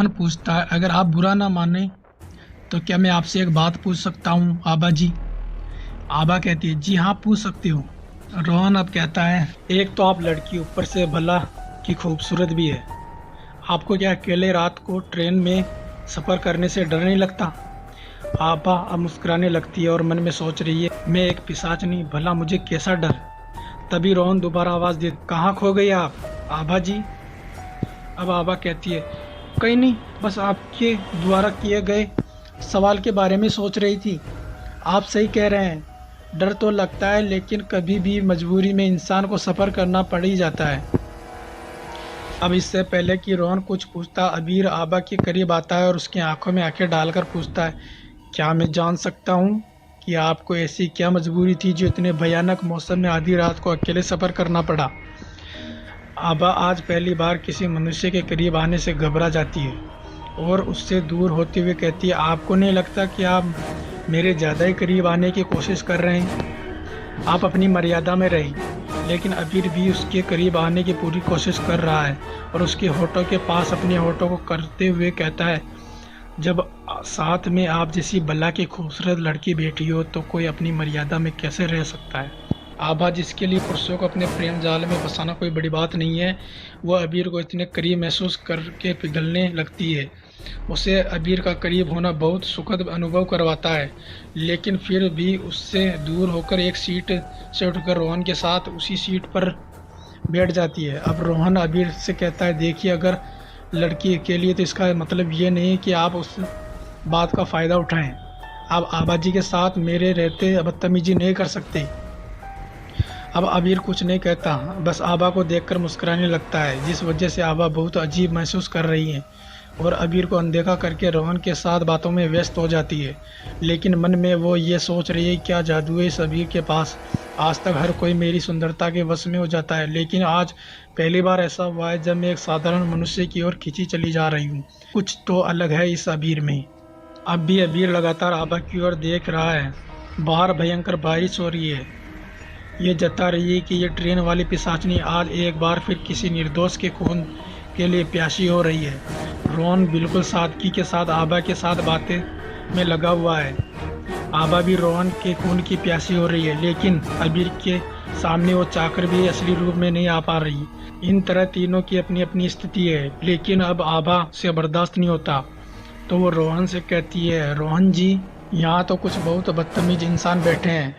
रोहन पूछता है, अगर आप बुरा ना माने तो क्या मैं आपसे एक बात पूछ सकता हूँ आबा जी? आबा कहती है, जी हाँ पूछ सकती हो। रोहन अब कहता है, एक तो आप लड़की ऊपर से भला की खूबसूरत भी है, आपको क्या अकेले रात को ट्रेन में सफ़र करने से डर नहीं लगता? आबा अब मुस्कुराने लगती है और मन में सोच रही है, मैं एक पिशाचनी, भला मुझे कैसा डर। तभी रोहन दोबारा आवाज़ दे, कहाँ खो गई आप आबा जी? अब आबा कहती है, कहीं नहीं, बस आपके द्वारा किए गए सवाल के बारे में सोच रही थी। आप सही कह रहे हैं, डर तो लगता है, लेकिन कभी भी मजबूरी में इंसान को सफ़र करना पड़ ही जाता है। अब इससे पहले कि रोहन कुछ पूछता, अबीर आबा के करीब आता है और उसकी आंखों में आंखें डालकर पूछता है, क्या मैं जान सकता हूँ कि आपको ऐसी क्या मजबूरी थी जो इतने भयानक मौसम में आधी रात को अकेले सफ़र करना पड़ा? आबा आज पहली बार किसी मनुष्य के करीब आने से घबरा जाती है और उससे दूर होते हुए कहती है, आपको नहीं लगता कि आप मेरे ज़्यादा ही करीब आने की कोशिश कर रहे हैं? आप अपनी मर्यादा में रहें। लेकिन अबीर भी उसके करीब आने की पूरी कोशिश कर रहा है और उसके होठों के पास अपने होठों को करते हुए कहता है, जब साथ में आप जैसी बला की खूबसूरत लड़की बैठी हो तो कोई अपनी मर्यादा में कैसे रह सकता है? आभा, जिसके लिए पुरुषों को अपने प्रेम जाल में फंसाना कोई बड़ी बात नहीं है, वह अबीर को इतने करीब महसूस करके पिघलने लगती है। उसे अबीर का करीब होना बहुत सुखद अनुभव करवाता है, लेकिन फिर भी उससे दूर होकर एक सीट से उठकर रोहन के साथ उसी सीट पर बैठ जाती है। अब रोहन अबीर से कहता है, देखिए, अगर लड़की अकेली है तो इसका मतलब ये नहीं कि आप उस बात का फ़ायदा उठाएं। आप आबा जी के साथ मेरे रहते बदतमीजी नहीं कर सकते। अब अबीर कुछ नहीं कहता, बस आबा को देखकर मुस्कुराने लगता है, जिस वजह से आबा बहुत अजीब महसूस कर रही है और अबीर को अनदेखा करके रोहन के साथ बातों में व्यस्त हो जाती है। लेकिन मन में वो ये सोच रही है, क्या जादू है इस अबीर के पास? आज तक हर कोई मेरी सुंदरता के वश में हो जाता है, लेकिन आज पहली बार ऐसा हुआ है जब मैं एक साधारण मनुष्य की ओर खींची चली जा रही हूँ। कुछ तो अलग है इस अबीर में। अब भी अबीर लगातार आबा की ओर देख रहा है। बाहर भयंकर बारिश हो रही है। ये जता रही है कि ये ट्रेन वाली पिशाचनी आज एक बार फिर किसी निर्दोष के खून के लिए प्यासी हो रही है। रोहन बिल्कुल सादगी के साथ आबा के साथ बातें में लगा हुआ है। आबा भी रोहन के खून की प्यासी हो रही है, लेकिन अबीर के सामने वो चाकर भी असली रूप में नहीं आ पा रही। इन तरह तीनों की अपनी अपनी स्थिति है, लेकिन अब आबा से बर्दाश्त नहीं होता, तो वो रोहन से कहती है, रोहन जी, यहाँ तो कुछ बहुत बदतमीज इंसान बैठे हैं,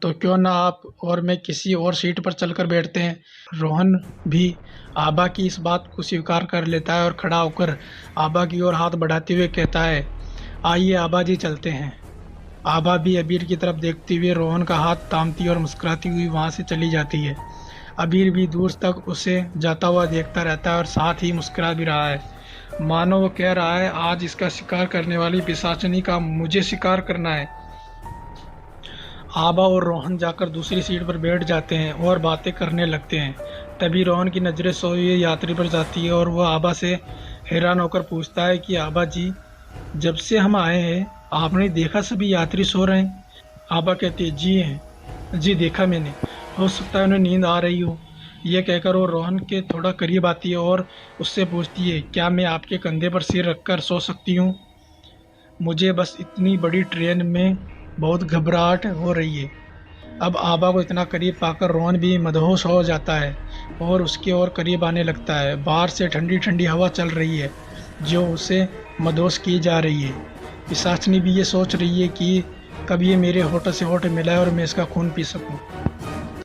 तो क्यों ना आप और मैं किसी और सीट पर चलकर बैठते हैं। रोहन भी आबा की इस बात को स्वीकार कर लेता है और खड़ा होकर आबा की ओर हाथ बढ़ाते हुए कहता है, आइए आबा जी, चलते हैं। आबा भी अबीर की तरफ देखते हुए रोहन का हाथ थामती और मुस्कुराती हुई वहाँ से चली जाती है। अबीर भी दूर तक उसे जाता हुआ देखता रहता है और साथ ही मुस्कुरा भी रहा है, मानो वो कह रहा है, आज इसका शिकार करने वाली पिशाचनी का मुझे शिकार करना है। आबा और रोहन जाकर दूसरी सीट पर बैठ जाते हैं और बातें करने लगते हैं। तभी रोहन की नज़रें सोए हुए यात्री पर जाती है और वह आबा से हैरान होकर पूछता है कि आबा जी, जब से हम आए हैं आपने देखा सभी यात्री सो रहे हैं? आबा कहती है, जी देखा मैंने, हो सकता है उन्हें नींद आ रही हो। यह कहकर वो रोहन के थोड़ा करीब आती है और उससे पूछती है, क्या मैं आपके कंधे पर सिर रखकर सो सकती हूँ? मुझे बस इतनी बड़ी ट्रेन में बहुत घबराहट हो रही है। अब आबा को इतना करीब पाकर रोहन भी मदहोश हो जाता है और उसके और करीब आने लगता है। बाहर से ठंडी ठंडी हवा चल रही है जो उसे मदहोश की जा रही है। पिशाचनी भी ये सोच रही है कि कब ये मेरे होठ से होठ मिलाए और मैं इसका खून पी सकूं।